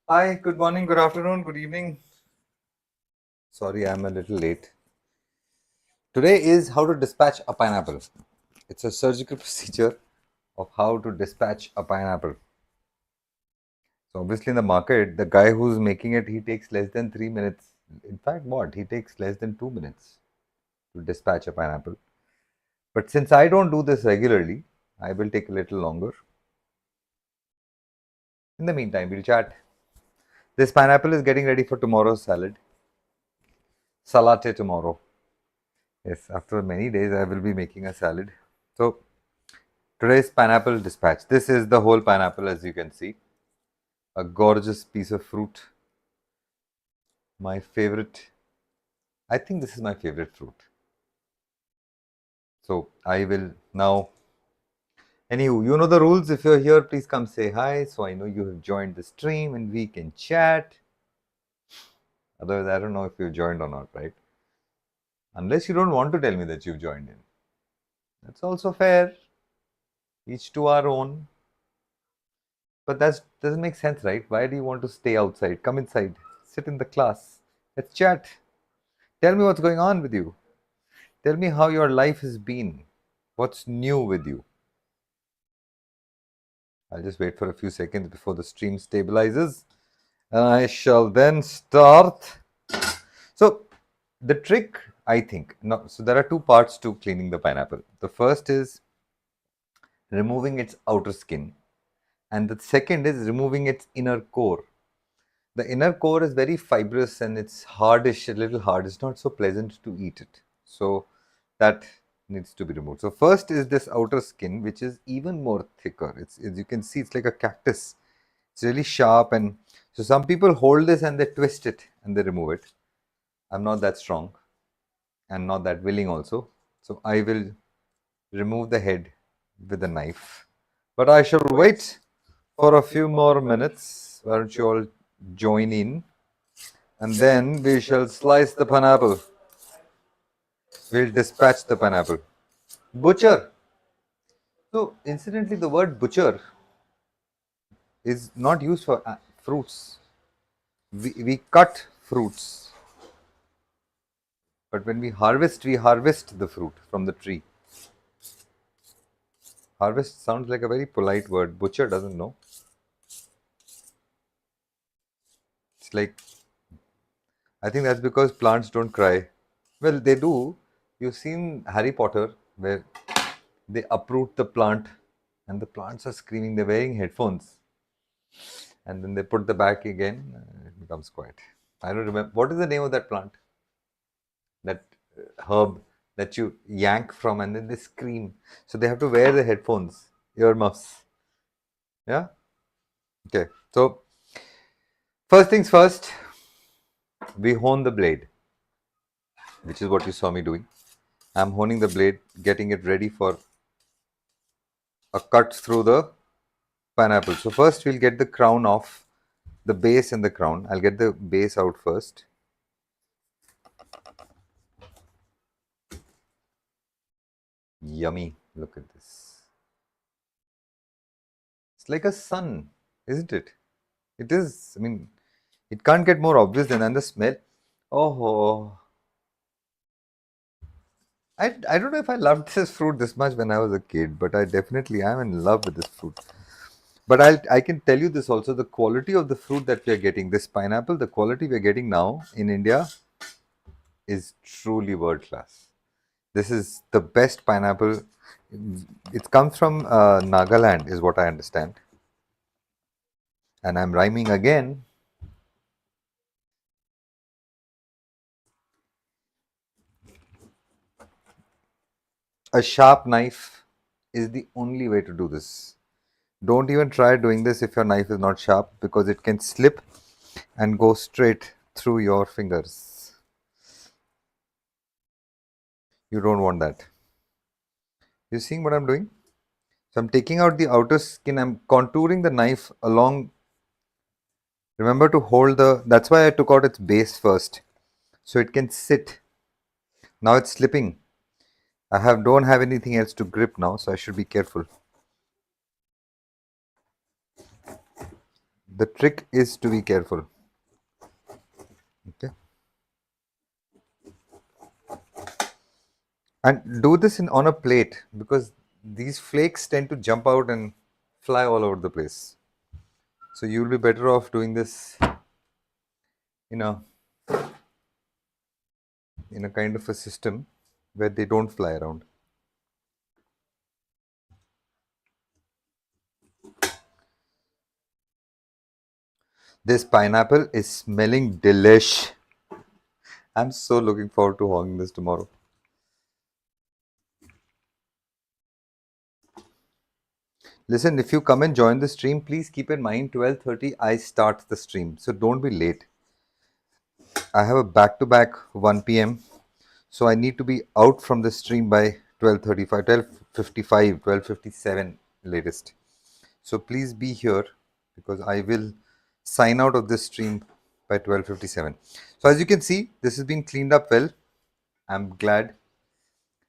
Hi, good morning, good afternoon, good evening. Sorry, I'm a little late. Today is how to dispatch a pineapple. It's a surgical procedure of how to dispatch a pineapple. So, obviously, in the market, the guy who's making it, he takes less than 3 minutes. In fact, what? He takes less than 2 minutes to dispatch a pineapple. But since I don't do this regularly, I will take a little longer. In the meantime, we'll chat. This pineapple is getting ready for tomorrow's salad. Salate tomorrow. Yes, after many days, I will be making a salad. So, today's pineapple dispatch. This is the whole pineapple, as you can see. A gorgeous piece of fruit. My favorite. I think this is my favorite fruit. So, I will now. Anywho, you know the rules. If you're here, please come say hi. So, I know you have joined the stream and we can chat. Otherwise, I don't know if you've joined or not, right? Unless you don't want to tell me that you've joined in. That's also fair. Each to our own. But that doesn't make sense, right? Why do you want to stay outside? Come inside. Sit in the class. Let's chat. Tell me what's going on with you. Tell me how your life has been. What's new with you? I'll just wait for a few seconds before the stream stabilizes. And I shall then start. So, the trick, I think, no, so there are two parts to cleaning the pineapple. The first is removing its outer skin, and the second is removing its inner core. The inner core is very fibrous and it's hardish, a little hard. It's not so pleasant to eat it. So that needs to be removed. So first is this outer skin, which is even more thicker. It's, as you can see, it's like a cactus. It's really sharp, and so some people hold this and they twist it and they remove it. I'm not that strong and not that willing also. So I will remove the head with a knife. But I shall wait for a few more minutes. Why don't you all join in? And then we shall slice the pineapple. We'll dispatch the pineapple. Butcher. So, incidentally, the word butcher is not used for fruits. We cut fruits, but when we harvest the fruit from the tree. Harvest sounds like a very polite word. Butcher doesn't know. It's like, I think that's because plants don't cry. Well, they do. You've seen Harry Potter where they uproot the plant and the plants are screaming. They're wearing headphones and then they put the back again. It becomes quiet. I don't remember. What is the name of that plant? That herb that you yank from and then they scream. So they have to wear the headphones, earmuffs. Yeah? Okay. So, first things first, we hone the blade, which is what you saw me doing. I'm honing the blade, getting it ready for a cut through the pineapple. So first we'll get the crown off, the base and the crown. I'll get the base out first. Yummy. Look at this. It's like a sun, isn't it? It is. I mean, it can't get more obvious than the smell. Oh, I don't know if I loved this fruit this much when I was a kid, but I definitely am in love with this fruit. But I can tell you this also, the quality of the fruit that we are getting, this pineapple, the quality we are getting now in India is truly world class. This is the best pineapple. It comes from Nagaland, is what I understand. And I'm rhyming again. A sharp knife is the only way to do this. Don't even try doing this if your knife is not sharp because it can slip and go straight through your fingers. You don't want that. You seeing what I'm doing? So I'm taking out the outer skin. I'm contouring the knife along. Remember to hold that's why I took out its base first. So it can sit. Now it's slipping. Don't have anything else to grip now, so I should be careful. The trick is to be careful. Okay. And do this on a plate because these flakes tend to jump out and fly all over the place. So you'll be better off doing this, you know, in a kind of a system where they don't fly around. This pineapple is smelling delish. I'm so looking forward to hogging this tomorrow. Listen, if you come and join the stream, please keep in mind 12:30 I start the stream. So don't be late. I have a back-to-back 1 p.m. So I need to be out from the stream by 12:35, 12:55, 12:57 latest. So please be here because I will sign out of this stream by 12:57. So as you can see, this has been cleaned up well. I'm glad.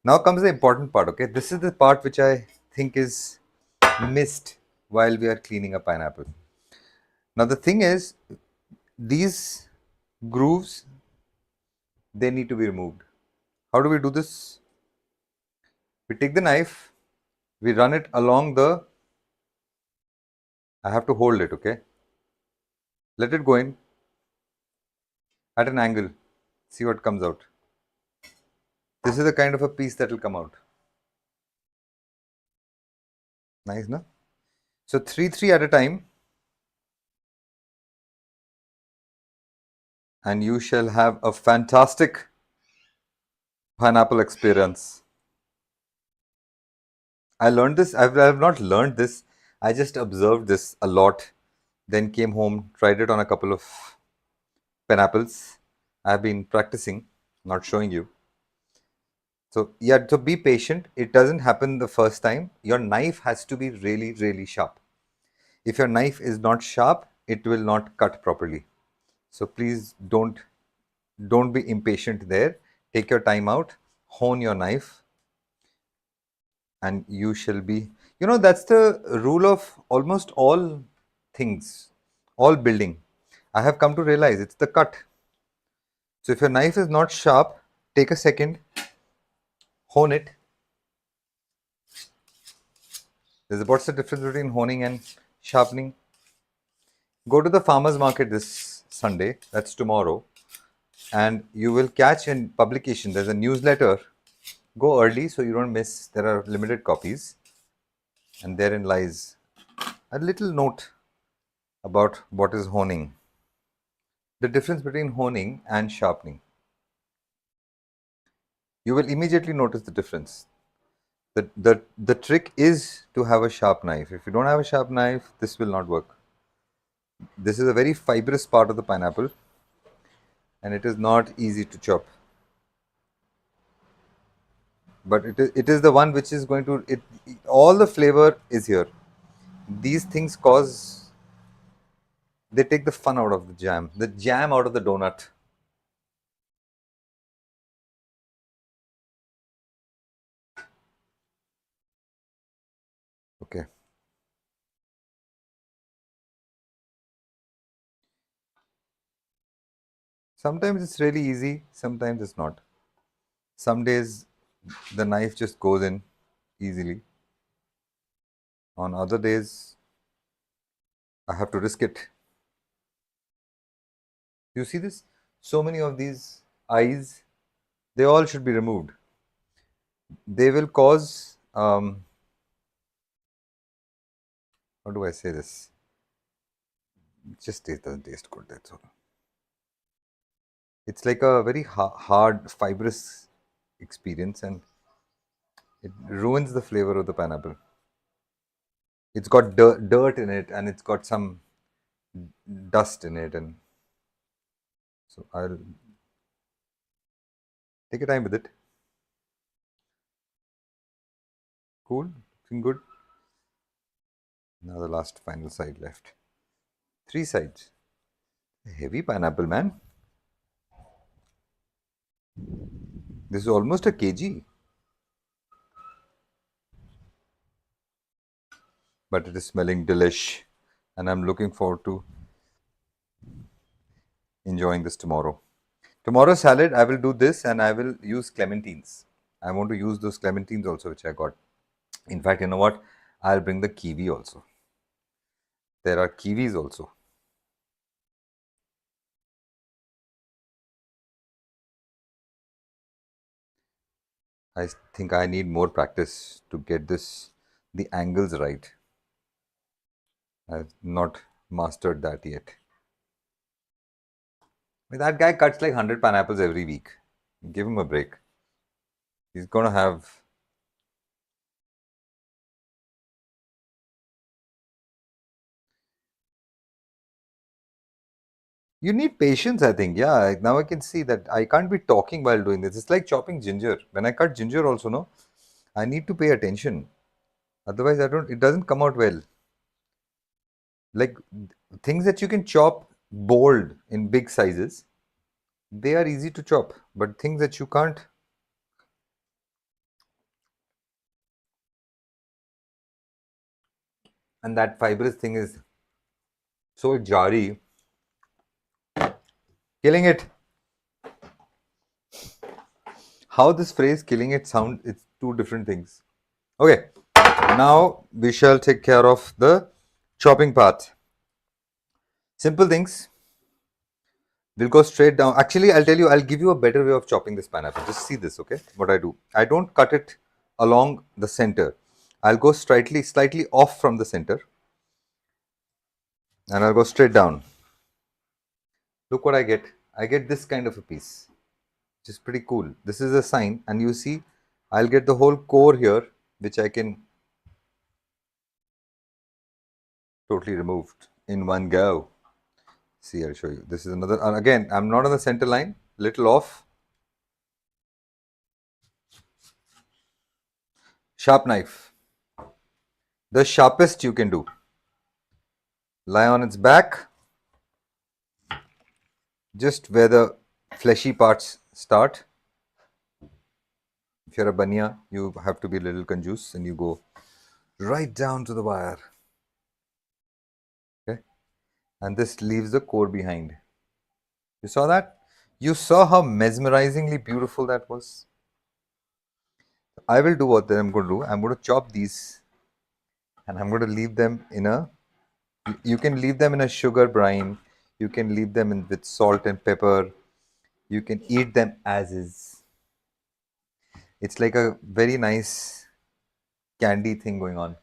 Now comes the important part, okay? This is the part which I think is missed while we are cleaning a pineapple. Now the thing is, these grooves, they need to be removed. How do we do this? We take the knife, we run it along the, I have to hold it, okay? Let it go in at an angle, see what comes out. This is the kind of a piece that will come out. Nice, no? So 3 at a time, and you shall have a fantastic pineapple experience. I learned this, I have not learned this, I just observed this a lot, then came home, tried it on a couple of pineapples. I have been practicing, not showing you. So yeah, so be patient. It doesn't happen the first time. Your knife has to be really, really sharp. If your knife is not sharp, it will not cut properly. So please don't be impatient there. Take your time out, hone your knife, and you shall be, that's the rule of almost all things, all building. I have come to realize it's the cut. So if your knife is not sharp, take a second, hone it. What's the difference between honing and sharpening? Go to the farmer's market this Sunday, that's tomorrow, and you will catch in publication, there's a newsletter. Go early so you don't miss, there are limited copies, and therein lies a little note about what is honing. The difference between honing and sharpening. You will immediately notice the difference. The trick is to have a sharp knife. If you don't have a sharp knife, this will not work. This is a very fibrous part of the pineapple and it is not easy to chop. But it is the one which is going to, all the flavor is here. These things they take the fun out of the jam out of the donut. Okay. Sometimes it's really easy, sometimes it's not. Some days the knife just goes in easily. On other days, I have to risk it. You see this? So many of these eyes, they all should be removed. They will cause, how do I say this? It just doesn't taste good, that's all. It's like a very hard, fibrous experience and it ruins the flavor of the pineapple. It's got dirt in it and it's got some dust in it, and so I'll take your time with it. Cool, looking good. Now the last final side left. 3 sides. A heavy pineapple, man. This is almost a kg. But it is smelling delish. and I'm looking forward to enjoying this tomorrow. Tomorrow's salad, I will do this and I will use clementines. I want to use those clementines also, which I got. In fact, you know what? I'll bring the kiwi also. There are kiwis also. I think I need more practice to get the angles right. I've not mastered that yet. That guy cuts like 100 pineapples every week. Give him a break. He's going to have. You need patience, I think. Yeah, now I can see that I can't be talking while doing this. It's like chopping ginger. When I cut ginger, also, no, I need to pay attention. Otherwise, it doesn't come out well. Like things that you can chop bold in big sizes, they are easy to chop. But things that you can't, and that fibrous thing is so jarry, killing it. How this phrase killing it sound, it's two different things. Okay, now we shall take care of the chopping part. Simple things. We'll go straight down. Actually, I'll tell you, I'll give you a better way of chopping this pineapple. Just see this, okay? What I do. I don't cut it along the center. I'll go slightly off from the center, and I'll go straight down. Look what I get. I get this kind of a piece, which is pretty cool. This is a sign, and you see, I'll get the whole core here, which I can totally removed in one go. See, I'll show you. This is another, and again, I'm not on the center line, little off. Sharp knife. The sharpest you can do. Lie on its back, just where the fleshy parts start. If you're a bania, you have to be a little conjuice and you go right down to the wire. Okay, and this leaves the core behind. You saw that? You saw how mesmerizingly beautiful that was? I will do what I'm going to do. I'm going to chop these and I'm going to leave them in a, you can leave them in a sugar brine. You can leave them in with salt and pepper. You can eat them as is. It's like a very nice candy thing going on.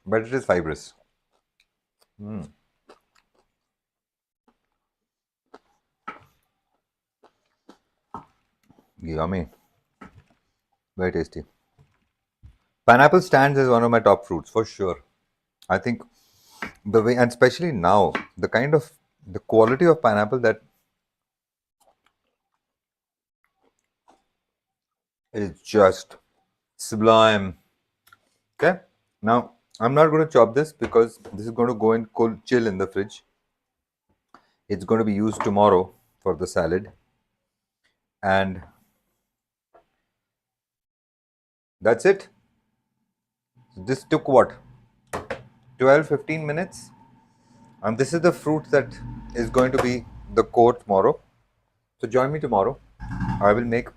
But it is fibrous. Yummy. Very tasty. Pineapple stands as one of my top fruits for sure. I think the way, and especially now, the quality of pineapple that is just sublime. Okay, now I'm not going to chop this because this is going to go in cold chill in the fridge. It's going to be used tomorrow for the salad, and that's it. This took what, 12-15 minutes, and this is the fruit that is going to be the core tomorrow. So join me tomorrow. I will make,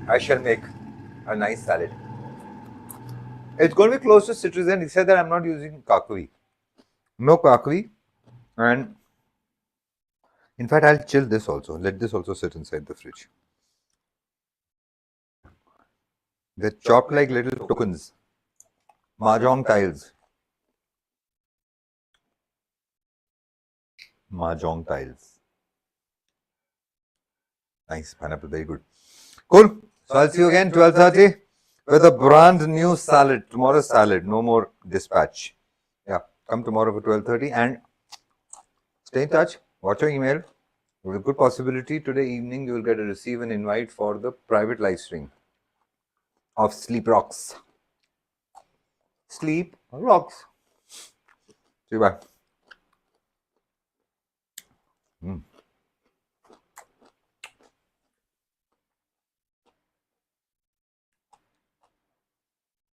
I shall make a nice salad. It's going to be close to citizen, except that I'm not using kakui. No kakui. And in fact, I'll chill this also. Let this also sit inside the fridge. They're chopped like little tokens. Mahjong tiles. Mahjong tiles. Nice. Pineapple, very good. Cool. So I'll see you again 12:30 with a brand new salad. Tomorrow's salad. No more dispatch. Yeah. Come tomorrow for 12:30 and stay in touch. Watch your email. With a good possibility today evening you will get to receive an invite for the private live stream of Sleep Rocks. Sleep Rocks. See you, bye.